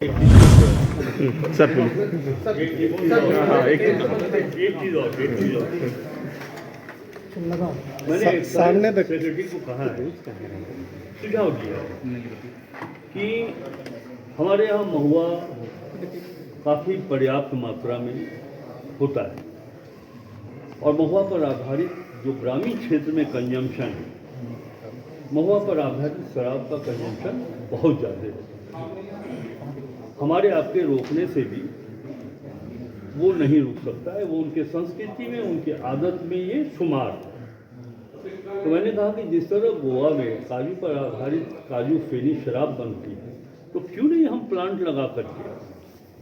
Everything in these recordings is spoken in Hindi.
सर हाँ एक चीज और मैंने सामने तक सेक्रेटरी को कहा है, सुझाव दिया है कि हमारे यहाँ महुआ काफ़ी पर्याप्त मात्रा में होता है और महुआ पर आधारित जो ग्रामीण क्षेत्र में कंजम्पशन है, महुआ पर आधारित शराब का कंजम्पशन बहुत ज़्यादा है। हमारे आपके रोकने से भी वो नहीं रुक सकता है, वो उनके संस्कृति में, उनके आदत में ये शुमार है। तो मैंने कहा कि जिस तरह गोवा में काजू पर आधारित काजू फेनी शराब बनती है, तो क्यों नहीं हम प्लांट लगा करके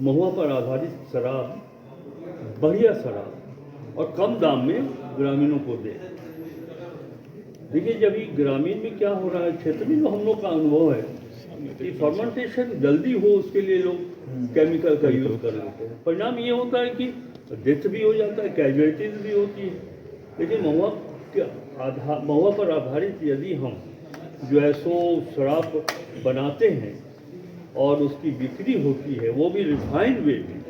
महुआ पर आधारित शराब, बढ़िया शराब और कम दाम में ग्रामीणों को दें। देखिए, जब ये ग्रामीण में क्या हो रहा है, क्षेत्र में जो हम लोग का अनुभव है कि फर्मेंटेशन जल्दी हो, उसके लिए लोग केमिकल का यूज़ कर लेते हैं। परिणाम ये होता है कि डेथ भी हो जाता है, कैजुअलिटीज भी होती है। लेकिन महुआ पर आधारित यदि हम जो है सो शराब बनाते हैं और उसकी बिक्री होती है, वो भी रिफाइंड वे में,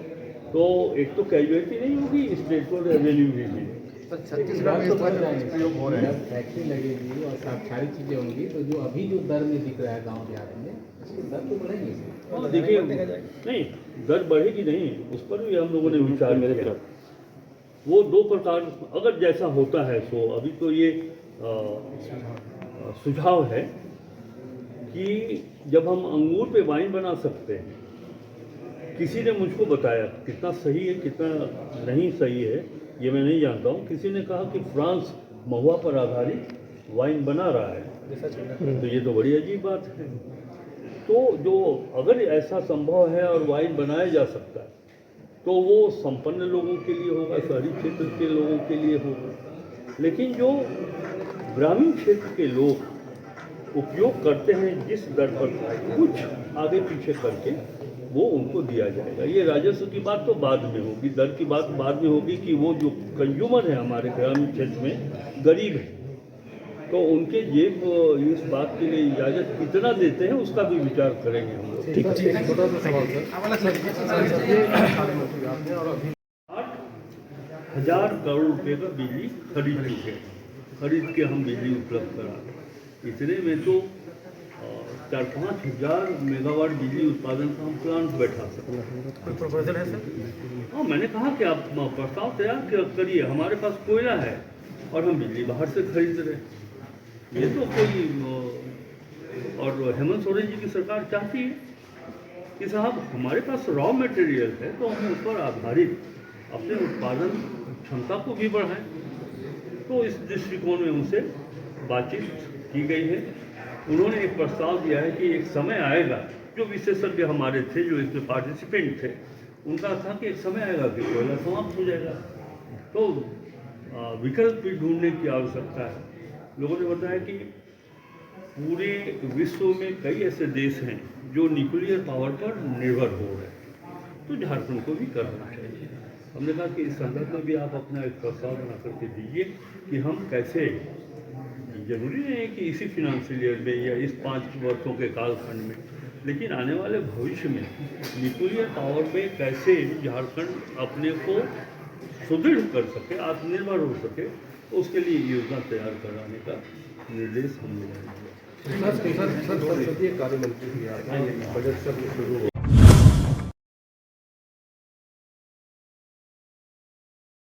तो एक तो कैजुअलिटी नहीं होगी, स्टेट को रेवेन्यू भी मिलेगा। छत्तीसगढ़ में इस पर प्रयोग हो रहा है, फैक्ट्री लगेगी और सारी चीज़ें होंगी, तो जो अभी जो दर में दिख रहा है गांव देहात में, उसकी दर तो बढ़ेगी। हाँ, देखिए, नहीं दर बढ़ेगी नहीं, उस पर भी हम लोगों ने विचार किया। वो दो प्रकार, अगर जैसा होता है सो अभी तो ये सुझाव है कि जब हम अंगूर पे वाइन बना सकते हैं, किसी ने मुझको बताया, कितना सही है कितना नहीं सही है ये मैं नहीं जानता हूँ, किसी ने कहा कि फ्रांस महुआ पर आधारित वाइन बना रहा है, तो ये तो बड़ी अजीब बात है। तो जो अगर ऐसा संभव है और वाइन बनाया जा सकता है, तो वो संपन्न लोगों के लिए होगा, शहरी क्षेत्र के लोगों के लिए होगा। लेकिन जो ग्रामीण क्षेत्र के लोग उपयोग करते हैं जिस दर पर, कुछ आगे पीछे करके वो उनको दिया जाएगा। ये राजस्व की बात तो बाद में होगी, दर की बात बाद में होगी कि वो जो कंज्यूमर है हमारे ग्रामीण क्षेत्र में गरीब है, तो उनके जेब इस बात के लिए इजाज़त कितना देते हैं उसका भी विचार करेंगे हम लोग। 8,000 करोड़ रुपए का बिजली खरीद चुके हैं, खरीद के हम बिजली उपलब्ध करा। इतने में तो 4-5 हज़ार मेगावाट बिजली उत्पादन का हम प्लांट बैठा सकते हैं। प्रपोजल है सर? हाँ, मैंने कहा कि आप प्रस्ताव तैयार करिए, हमारे पास कोयला है और हम बिजली बाहर से खरीद रहे हैं। ये तो कोई, और हेमंत सोरेन जी की सरकार चाहती है कि साहब हमारे पास रॉ मटेरियल है, तो हम उस पर आधारित अपने उत्पादन क्षमता को भी बढ़ाएं। तो इस दृष्टिकोण में उनसे बातचीत की गई है। उन्होंने एक प्रस्ताव दिया है कि एक समय आएगा, जो विशेषज्ञ हमारे थे, जो इसमें पार्टिसिपेंट थे, उनका था कि एक समय आएगा कि कोयला समाप्त हो जाएगा, तो विकल्प भी ढूंढने की आवश्यकता है। लोगों ने बताया कि पूरे विश्व में कई ऐसे देश हैं जो न्यूक्लियर पावर पर निर्भर हो रहे हैं, तो झारखंड को भी करना चाहिए। हमने कहा कि इस संदर्भ में भी आप अपना एक प्रस्ताव बना करके दीजिए कि हम कैसे, जरूरी नहीं है कि इसी फिनेंशियल ईयर में या इस 5 वर्षों के कालखंड में, लेकिन आने वाले भविष्य में न्यूक्लियर पावर में कैसे झारखंड अपने को सुदृढ़ कर सके, आत्मनिर्भर हो सके, उसके लिए योजना तैयार कराने का निर्देश हम लोगों ने दिया। संसदीय कार्य मंत्री बजट सत्र शुरू हो